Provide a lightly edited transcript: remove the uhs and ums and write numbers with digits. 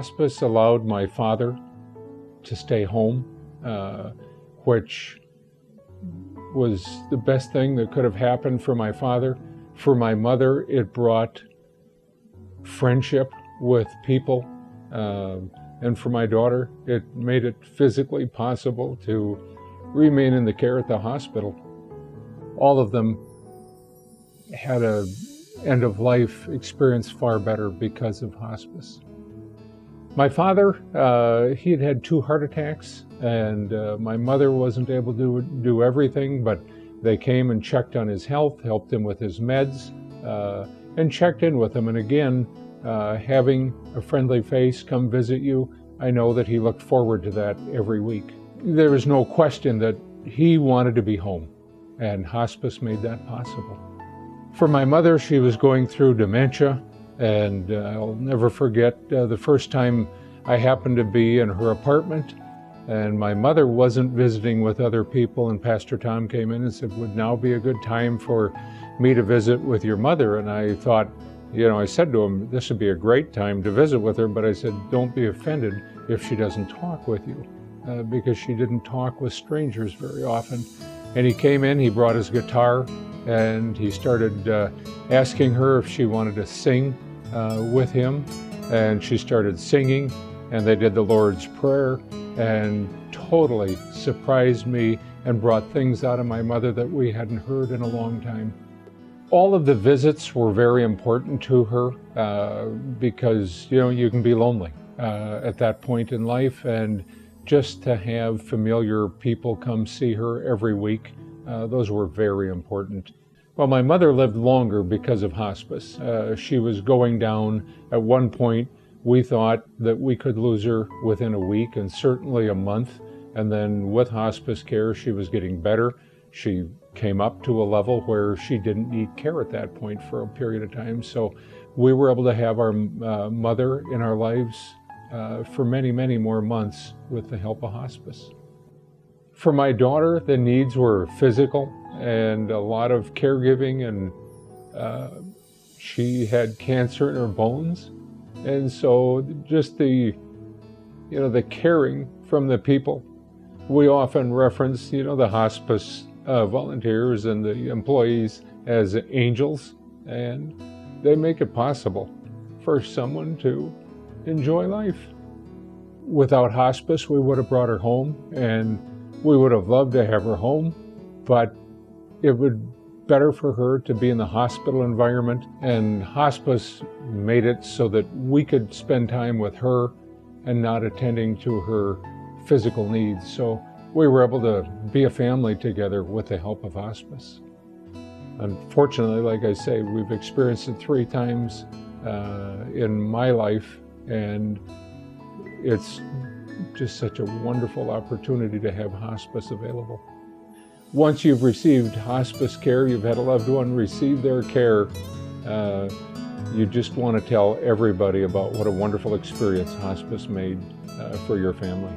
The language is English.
Hospice allowed my father to stay home, which was the best thing that could have happened for my father. For my mother, it brought friendship with people, and for my daughter, it made it physically possible to remain in the care at the hospital. All of them had a end-of-life experience far better because of hospice. My father, he had had 2 heart attacks, and my mother wasn't able to do everything, but they came and checked on his health, helped him with his meds, and checked in with him. And again, having a friendly face come visit you, I know that he looked forward to that every week. There was no question that he wanted to be home, and hospice made that possible. For my mother, she was going through dementia, and I'll never forget the first time I happened to be in her apartment, and my mother wasn't visiting with other people, and Pastor Tom came in and said, "Would now be a good time for me to visit with your mother?" And I thought, I said to him, this would be a great time to visit with her, but I said, don't be offended if she doesn't talk with you, because she didn't talk with strangers very often. And he came in, he brought his guitar, and he started asking her if she wanted to sing with him, and she started singing, and they did the Lord's Prayer, and totally surprised me and brought things out of my mother that we hadn't heard in a long time. All of the visits were very important to her because, you can be lonely at that point in life, and just to have familiar people come see her every week, those were very important. Well, my mother lived longer because of hospice. She was going down. At one point, we thought that we could lose her within a week and certainly a month. And then with hospice care, she was getting better. She came up to a level where she didn't need care at that point for a period of time. So we were able to have our mother in our lives for many, many more months with the help of hospice. For my daughter, the needs were physical and a lot of caregiving, and she had cancer in her bones. And so just the caring from the people. We often reference, the hospice volunteers and the employees as angels, and they make it possible for someone to enjoy life. Without hospice, we would have brought her home, and we would have loved to have her home, but it would be better for her to be in the hospital environment, and hospice made it so that we could spend time with her and not attending to her physical needs. So we were able to be a family together with the help of hospice. Unfortunately, like I say, we've experienced it 3 times in my life, and it's just such a wonderful opportunity to have hospice available. Once you've received hospice care, you've had a loved one receive their care, you just want to tell everybody about what a wonderful experience hospice made for your family.